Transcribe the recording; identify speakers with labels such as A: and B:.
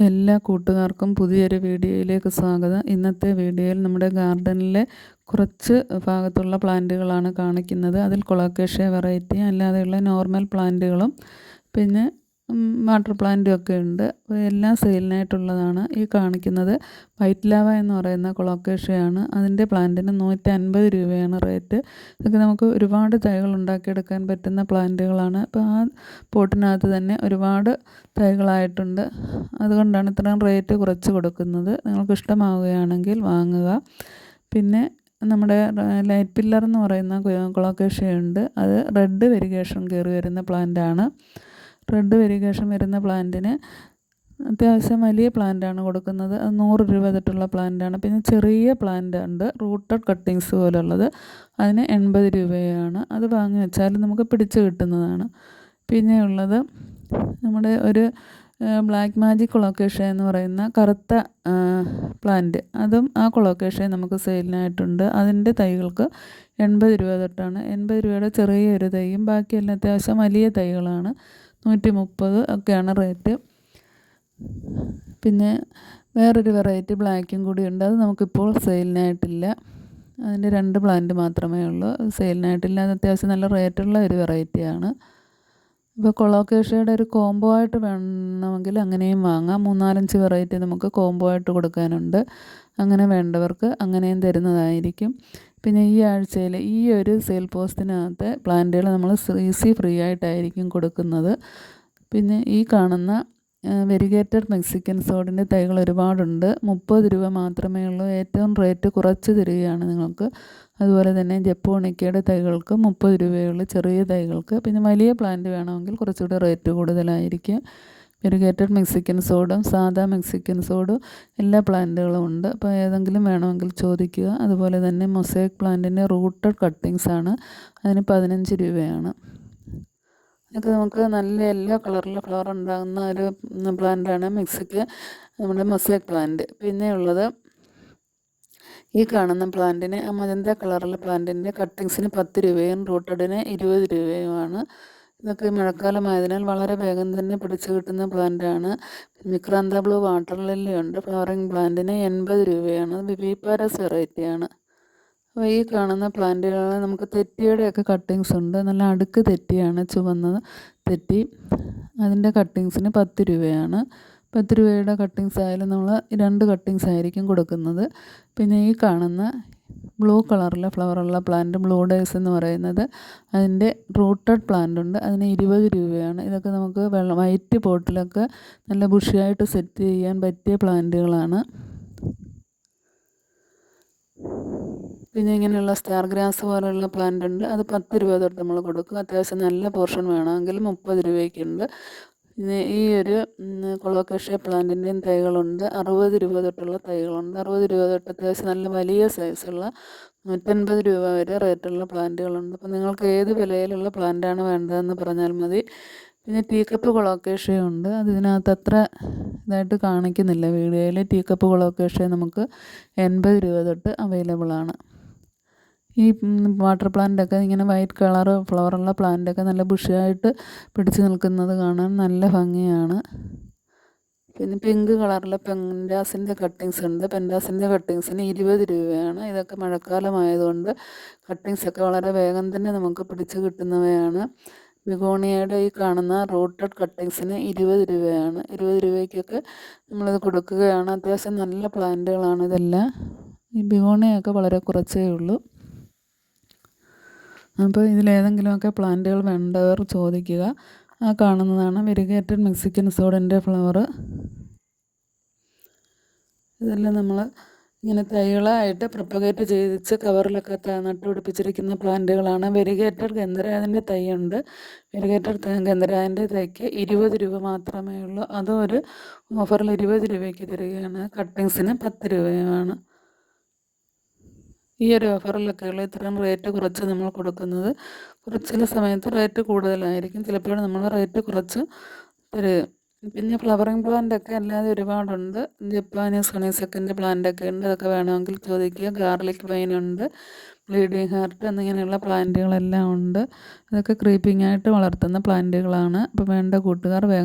A: എല്ലാ കൂട്ടുകാർക്കും പുതിയൊരു വീഡിയോയിലേക്ക് സ്വാഗതം. ഇന്നത്തെ വീഡിയോയിൽ നമ്മുടെ ഗാർഡനിലെ കുറച്ച് ഭാഗത്തുള്ള പ്ലാന്റുകളാണ് കാണിക്കുന്നത്. അതിൽ കൊളോക്കേഷ്യ വെറൈറ്റി അല്ലാതെയുള്ള നോർമൽ പ്ലാന്റുകളും പിന്നെ വാട്ടർ പ്ലാന്റും ഒക്കെ ഉണ്ട്. എല്ലാം സെയിലിനായിട്ടുള്ളതാണ്. ഈ കാണിക്കുന്നത് വൈറ്റ് ലാവ എന്ന് പറയുന്ന കൊളോക്കേഷ്യയാണ്. അതിൻ്റെ പ്ലാന്റിന് 150 രൂപയാണ് റേറ്റ്. ഇതൊക്കെ നമുക്ക് ഒരുപാട് തൈകൾ ഉണ്ടാക്കിയെടുക്കാൻ പറ്റുന്ന പ്ലാന്റുകളാണ്. അപ്പോൾ ആ പോട്ടിനകത്ത് തന്നെ ഒരുപാട് തൈകളായിട്ടുണ്ട്. അതുകൊണ്ടാണ് ഇത്രയും റേറ്റ് കുറച്ച് കൊടുക്കുന്നത്. നിങ്ങൾക്ക് ഇഷ്ടമാവുകയാണെങ്കിൽ വാങ്ങുക. പിന്നെ നമ്മുടെ ലൈറ്റ് പില്ലർ എന്ന് പറയുന്ന കൊളോക്കേഷ്യയുണ്ട്. അത് റെഡ് വെരിഗേഷൻ കയറി വരുന്ന പ്ലാന്റാണ്. റെഡ് വെരിഗേഷൻ വരുന്ന പ്ലാന്റിന് അത്യാവശ്യം വലിയ പ്ലാന്റാണ് കൊടുക്കുന്നത്. അത് 100 രൂപ തൊട്ടുള്ള പ്ലാന്റാണ്. പിന്നെ ചെറിയ പ്ലാന്റ് ഉണ്ട്, റൂട്ടഡ് കട്ടിങ്സ് പോലുള്ളത്. അതിന് 80 രൂപയാണ്. അത് വാങ്ങി വെച്ചാൽ നമുക്ക് പിടിച്ച് കിട്ടുന്നതാണ്. പിന്നെ ഉള്ളത് നമ്മുടെ ഒരു ബ്ലാക്ക് മാജിക് കൊളോക്കേഷ്യ എന്ന് പറയുന്ന കറുത്ത പ്ലാന്റ്. അതും ആ കൊളോക്കേഷ്യ നമുക്ക് സെയിലിനായിട്ടുണ്ട്. അതിൻ്റെ തൈകൾക്ക് 80 രൂപ തൊട്ടാണ്. 80 രൂപയുടെ ചെറിയൊരു തൈയും ബാക്കിയെല്ലാം അത്യാവശ്യം വലിയ തൈകളാണ്. 130 ഒക്കെയാണ് റേറ്റ്. പിന്നെ വേറൊരു വെറൈറ്റി ബ്ലാക്കും കൂടിയുണ്ട്. അത് നമുക്കിപ്പോൾ സെയിലിനായിട്ടില്ല. അതിൻ്റെ 2 പ്ലാന്റ് മാത്രമേ ഉള്ളൂ. സെയിലിനായിട്ടില്ല. അത് അത്യാവശ്യം നല്ല റേറ്റുള്ള ഒരു വെറൈറ്റിയാണ്. ഇപ്പോൾ കൊളോക്കേഷ്യയുടെ ഒരു കോംബോ ആയിട്ട് വേണമെങ്കിൽ അങ്ങനെയും വാങ്ങാം. 3-4 വെറൈറ്റി നമുക്ക് കോംബോ ആയിട്ട് കൊടുക്കാനുണ്ട്. അങ്ങനെ വേണ്ടവർക്ക് അങ്ങനെയും തരുന്നതായിരിക്കും. പിന്നെ ഈ ആഴ്ചയിൽ ഈ ഒരു സെയിൽ പോസ്റ്റിനകത്ത് പ്ലാന്റുകൾ നമ്മൾ ഫ്രീ ആയിട്ടായിരിക്കും കൊടുക്കുന്നത്. പിന്നെ ഈ കാണുന്ന വെരിഗേറ്റഡ് മെക്സിക്കൻ സോഡിൻ്റെ തൈകൾ ഒരുപാടുണ്ട്. 30 രൂപ മാത്രമേ ഉള്ളൂ. ഏറ്റവും റേറ്റ് കുറച്ച് തരികയാണ് നിങ്ങൾക്ക്. അതുപോലെ തന്നെ ജപ്പോണിക്കയുടെ തൈകൾക്ക് 30 രൂപയുള്ളൂ ചെറിയ തൈകൾക്ക്. പിന്നെ വലിയ പ്ലാന്റ് വേണമെങ്കിൽ കുറച്ചുകൂടെ റേറ്റ് കൂടുതലായിരിക്കും. വെരിഗേറ്റഡ് മെക്സിക്കൻ സോഡും സാധാ മെക്സിക്കൻ സോഡും എല്ലാ പ്ലാന്റുകളും ഉണ്ട്. അപ്പോൾ ഏതെങ്കിലും വേണമെങ്കിൽ ചോദിക്കുക. അതുപോലെ തന്നെ മൊസൈക്ക് പ്ലാന്റിൻ്റെ റൂട്ടഡ് കട്ടിങ്സ് ആണ്. അതിന് 15 രൂപയാണ്. ഇതൊക്കെ നമുക്ക് നല്ല യെല്ലോ കളറിൽ ഫ്ലവർ ഉണ്ടാകുന്ന ഒരു പ്ലാന്റാണ് നമ്മുടെ മൊസൈക്ക് പ്ലാന്റ്. പിന്നെ ഉള്ളത് ഈ കാണുന്ന പ്ലാന്റിന് മജന്ത കളറിലെ പ്ലാന്റിൻ്റെ കട്ടിങ്സിന് 10 രൂപയും റൂട്ടഡിന് 20 രൂപയുമാണ്. ഇതൊക്കെ മഴക്കാലമായതിനാൽ വളരെ വേഗം തന്നെ പിടിച്ചു കിട്ടുന്ന പ്ലാന്റാണ്. മിക്രാന്ത ബ്ലൂ വാട്ടർ ലില്ലി ഉണ്ട്. ഫ്ലവറിങ് പ്ലാന്റിന് 80 രൂപയാണ്. വിവിപാരസ് വെറൈറ്റിയാണ്. അപ്പോൾ ഈ കാണുന്ന പ്ലാന്റുകൾ നമുക്ക് തെറ്റിയുടെയൊക്കെ കട്ടിങ്സ് ഉണ്ട്. നല്ല അടുക്ക് തെറ്റിയാണ്, ചുവന്നത് തെറ്റി. അതിൻ്റെ കട്ടിങ്സിന് 10 രൂപയാണ്. 10 രൂപയുടെ കട്ടിങ്സ് ആയാലും നമ്മൾ 2 കട്ടിങ്സ് ആയിരിക്കും കൊടുക്കുന്നത്. പിന്നെ ഈ കാണുന്ന ബ്ലൂ കളറിലെ ഫ്ലവറുള്ള പ്ലാന്റ് ബ്ലൂ ഡേയ്സ് എന്ന് പറയുന്നത് അതിൻ്റെ റൂട്ടഡ് പ്ലാന്റ് ഉണ്ട്. അതിന് 20 രൂപയാണ്. ഇതൊക്കെ നമുക്ക് വൈറ്റ് പോട്ടിലൊക്കെ നല്ല ബുഷിയായിട്ട് സെറ്റ് ചെയ്യാൻ പറ്റിയ പ്ലാന്റുകളാണ്. പിന്നെ ഇങ്ങനെയുള്ള സ്റ്റാർ ഗ്രാസ് പോലെയുള്ള പ്ലാന്റ് ഉണ്ട്. അത് 10 രൂപ തൊട്ട് നമ്മൾ കൊടുക്കും. അത്യാവശ്യം നല്ല പോർഷൻ വേണമെങ്കിൽ 30 രൂപയ്ക്കുണ്ട്. പിന്നെ ഈ ഒരു കൊളോക്കേഷ്യ പ്ലാന്റിൻ്റെയും തൈകളുണ്ട്. 60 രൂപ തൊട്ടുള്ള തൈകളുണ്ട്. 60 രൂപ തൊട്ട് അത്യാവശ്യം നല്ല വലിയ സൈസുള്ള 150 രൂപ വരെ റേറ്റുള്ള പ്ലാന്റുകളുണ്ട്. അപ്പോൾ നിങ്ങൾക്ക് ഏത് വിലയിലുള്ള പ്ലാന്റാണ് വേണ്ടതെന്ന് പറഞ്ഞാൽ മതി. പിന്നെ ടീക്കപ്പ് കൊളോക്കേഷ്യ ഉണ്ട്. അത് ഇതിനകത്ത് അത്ര ഇതായിട്ട് കാണിക്കുന്നില്ല വീഡിയോയിൽ. ടീക്കപ്പ് കൊളോക്കേഷ്യ നമുക്ക് 80 രൂപ തൊട്ട് അവൈലബിൾ ആണ്. ഈ വാട്ടർ പ്ലാന്റൊക്കെ ഇങ്ങനെ വൈറ്റ് കളർ ഫ്ലവറുള്ള പ്ലാന്റൊക്കെ നല്ല ബുഷിയായിട്ട് പിടിച്ച് നിൽക്കുന്നത് കാണാൻ നല്ല ഭംഗിയാണ്. പിന്നെ പിങ്ക് കളറിലെ പെൻഡാസിൻ്റെ കട്ടിങ്സ് ഉണ്ട്. പെൻഡാസിൻ്റെ കട്ടിങ്സിന് 20 രൂപയാണ്. ഇതൊക്കെ മഴക്കാലമായതുകൊണ്ട് കട്ടിങ്സൊക്കെ വളരെ വേഗം തന്നെ നമുക്ക് പിടിച്ച് കിട്ടുന്നവയാണ്. ബിഗോണിയയുടെ ഈ കാണുന്ന റൂട്ടഡ് കട്ടിങ്സിന് 20 രൂപയാണ്. 20 രൂപയ്ക്കൊക്കെ നമ്മളിത് കൊടുക്കുകയാണ്. അത്യാവശ്യം നല്ല പ്ലാന്റുകളാണ് ഇതെല്ലാം. ഈ ബിഗോണിയൊക്കെ വളരെ കുറച്ചേ ഉള്ളൂ. അപ്പോൾ ഇതിലേതെങ്കിലുമൊക്കെ പ്ലാന്റുകൾ വേണ്ടവർ ചോദിക്കുക. ആ കാണുന്നതാണ് വെരിഗേറ്റഡ് മെക്സിക്കൻ സോഡിൻ്റെ ഫ്ലവർ. ഇതെല്ലാം നമ്മൾ ഇങ്ങനെ തൈകളായിട്ട് പ്രൊപ്പഗേറ്റ് ചെയ്തിച്ച് കവറിലൊക്കെ നട്ടുപിടിപ്പിച്ചിരിക്കുന്ന പ്ലാന്റുകളാണ്. വെരിഗേറ്റഡ് ഗന്ധരാജൻ്റെ തൈയുണ്ട്. വെരിഗേറ്റഡ് ഗന്ധരാജൻ്റെ തൈക്ക് 20 രൂപ മാത്രമേ ഉള്ളൂ. അതും ഒരു ഓഫറിൽ 20 രൂപയ്ക്ക് തരികയാണ്. കട്ടിങ്സിന് 10 രൂപയുമാണ്. ഈ ഒരു ഓഫറിലൊക്കെയുള്ള ഇത്രയും റേറ്റ് കുറച്ച് നമ്മൾ കൊടുക്കുന്നത്. ചില സമയത്ത് റേറ്റ് കൂടുതലായിരിക്കും, ചിലപ്പോൾ നമ്മൾ റേറ്റ് കുറച്ച് തരിക. പിന്നെ ഫ്ലവറിങ് പ്ലാന്റൊക്കെ അല്ലാതെ ഒരുപാടുണ്ട്. ജപ്പാനീസ് ഹണിസെക്കൻഡ് പ്ലാന്റൊക്കെ ഉണ്ട്. അതൊക്കെ വേണമെങ്കിൽ ചോദിക്കുക. ഗാർലിക് വൈനുണ്ട്, ബ്ലീഡിങ് ഹാർട്ട് എന്നിങ്ങനെയുള്ള പ്ലാന്റുകളെല്ലാം ഉണ്ട്. അതൊക്കെ ക്രീപ്പിംഗ് ആയിട്ട് വളർത്തുന്ന പ്ലാന്റുകളാണ്. അപ്പോൾ വേണ്ട കൂട്ടുകാർ വേഗം